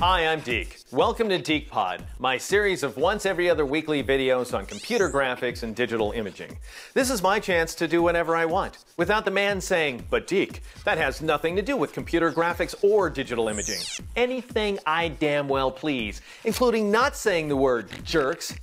Hi, I'm Deke. Welcome to dekePod, my series of once every other weekly videos on computer graphics and digital imaging. This is my chance to do whatever I want, without the man saying, "But Deke, that has nothing to do with computer graphics or digital imaging." Anything I damn well please, including not saying the word jerks.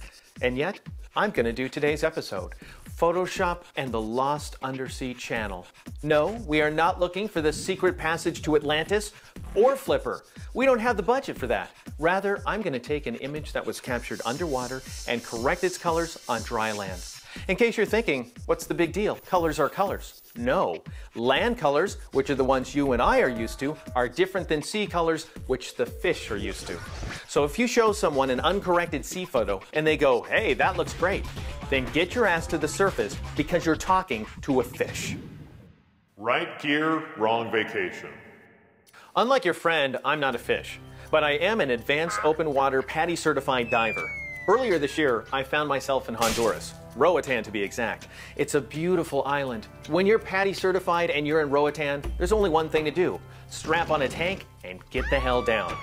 And yet, I'm going to do today's episode, Photoshop and the Lost Undersea Channel. No, we are not looking for the secret passage to Atlantis or Flipper. We don't have the budget for that. Rather, I'm going to take an image that was captured underwater and correct its colors on dry land. In case you're thinking, what's the big deal? Colors are colors. No. Land colors, which are the ones you and I are used to, are different than sea colors, which the fish are used to. So if you show someone an uncorrected sea photo and they go, "Hey, that looks great," then get your ass to the surface because you're talking to a fish. Right gear, wrong vacation. Unlike your friend, I'm not a fish, but I am an advanced open water PADI certified diver. Earlier this year, I found myself in Honduras, Roatan to be exact. It's a beautiful island. When you're PADI certified and you're in Roatan, there's only one thing to do: strap on a tank and get the hell down.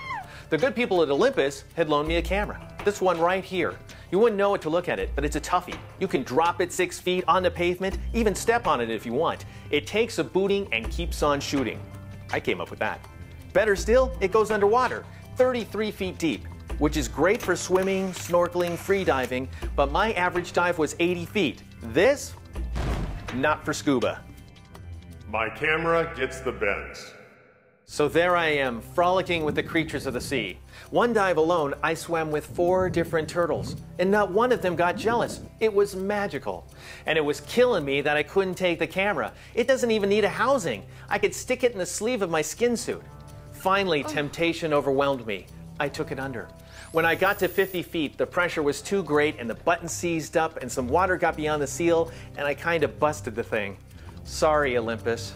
The good people at Olympus had loaned me a camera. This one right here. You wouldn't know it to look at it, but it's a toughie. You can drop it 6 feet on the pavement, even step on it if you want. It takes a booting and keeps on shooting. I came up with that. Better still, it goes underwater, 33 feet deep, which is great for swimming, snorkeling, free diving, but my average dive was 80 feet. This, not for scuba. My camera gets the bends. So there I am, frolicking with the creatures of the sea. One dive alone, I swam with 4 different turtles, and not one of them got jealous. It was magical. And it was killing me that I couldn't take the camera. It doesn't even need a housing. I could stick it in the sleeve of my skin suit. Finally, temptation overwhelmed me. I took it under. When I got to 50 feet, the pressure was too great and the button seized up and some water got beyond the seal and I kind of busted the thing. Sorry, Olympus.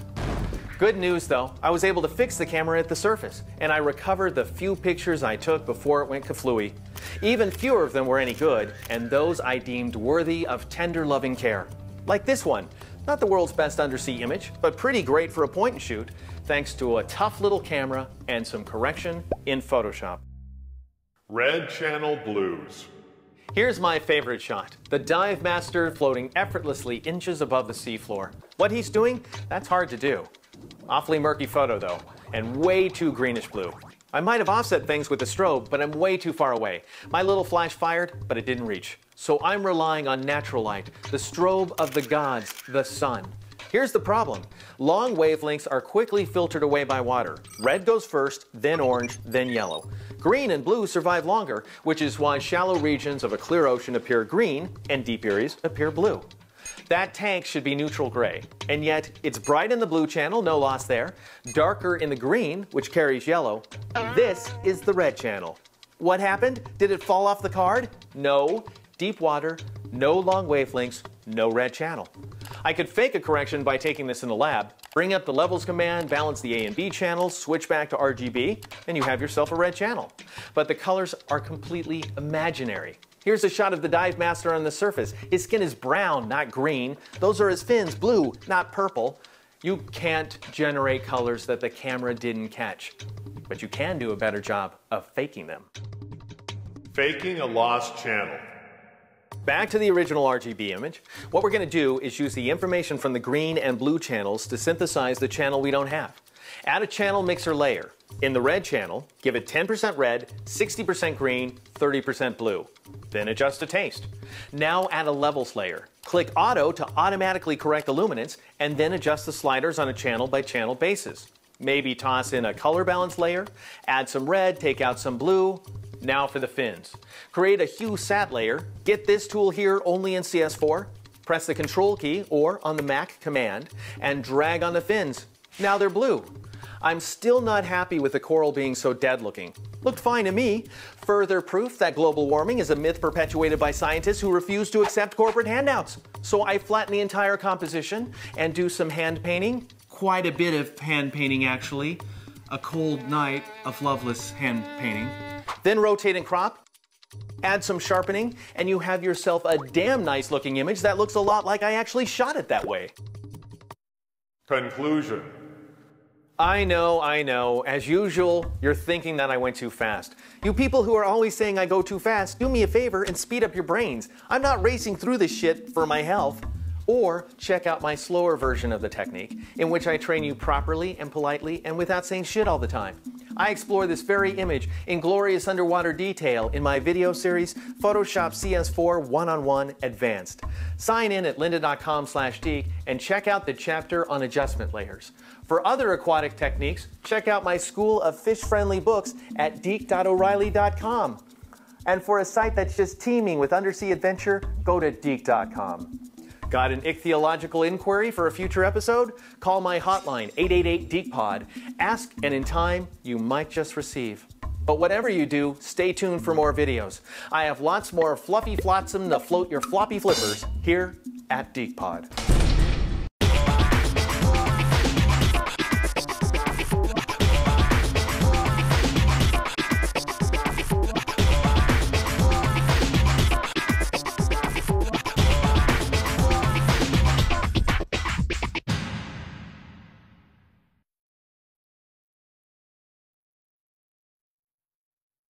Good news though, I was able to fix the camera at the surface and I recovered the few pictures I took before it went kaflooey. Even fewer of them were any good, and those I deemed worthy of tender loving care. Like this one. Not the world's best undersea image, but pretty great for a point and shoot, thanks to a tough little camera and some correction in Photoshop. Red channel blues. Here's my favorite shot. The dive master floating effortlessly inches above the seafloor. What he's doing, that's hard to do. Awfully murky photo though, and way too greenish blue. I might have offset things with the strobe, but I'm way too far away. My little flash fired, but it didn't reach. So I'm relying on natural light, the strobe of the gods, the sun. Here's the problem. Long wavelengths are quickly filtered away by water. Red goes first, then orange, then yellow. Green and blue survive longer, which is why shallow regions of a clear ocean appear green and deep areas appear blue. That tank should be neutral gray, and yet it's bright in the blue channel, no loss there, darker in the green, which carries yellow. This is the red channel. What happened? Did it fall off the card? No. Deep water, no long wavelengths, no red channel. I could fake a correction by taking this in the lab, bring up the levels command, balance the A and B channels, switch back to RGB, and you have yourself a red channel. But the colors are completely imaginary. Here's a shot of the dive master on the surface. His skin is brown, not green. Those are his fins, blue, not purple. You can't generate colors that the camera didn't catch, but you can do a better job of faking them. Faking a lost channel. Back to the original RGB image. What we're going to do is use the information from the green and blue channels to synthesize the channel we don't have. Add a channel mixer layer. In the red channel, give it 10% red, 60% green, 30% blue. Then adjust to taste. Now add a levels layer. Click Auto to automatically correct the luminance, and then adjust the sliders on a channel by channel basis. Maybe toss in a color balance layer, add some red, take out some blue. Now for the fins. Create a hue sat layer. Get this tool here only in CS4. Press the Control key, or on the Mac Command, and drag on the fins. Now they're blue. I'm still not happy with the coral being so dead looking. Looked fine to me. Further proof that global warming is a myth perpetuated by scientists who refuse to accept corporate handouts. So I flatten the entire composition and do some hand painting. Quite a bit of hand painting actually. A cold night of loveless hand painting. Then rotate and crop. Add some sharpening and you have yourself a damn nice looking image that looks a lot like I actually shot it that way. Conclusion. I know. As usual, you're thinking that I went too fast. You people who are always saying I go too fast, do me a favor and speed up your brains. I'm not racing through this shit for my health. Or check out my slower version of the technique, in which I train you properly and politely and without saying shit all the time. I explore this very image in glorious underwater detail in my video series, Photoshop CS4 One-on-One Advanced. Sign in at lynda.com/deke and check out the chapter on adjustment layers. For other aquatic techniques, check out my School of Fish-Friendly books at deke.o'reilly.com. And for a site that's just teeming with undersea adventure, go to deke.com. Got an ichthyological inquiry for a future episode? Call my hotline, 888-dekePod. Ask, and in time, you might just receive. But whatever you do, stay tuned for more videos. I have lots more fluffy flotsam to float your floppy flippers here at dekePod.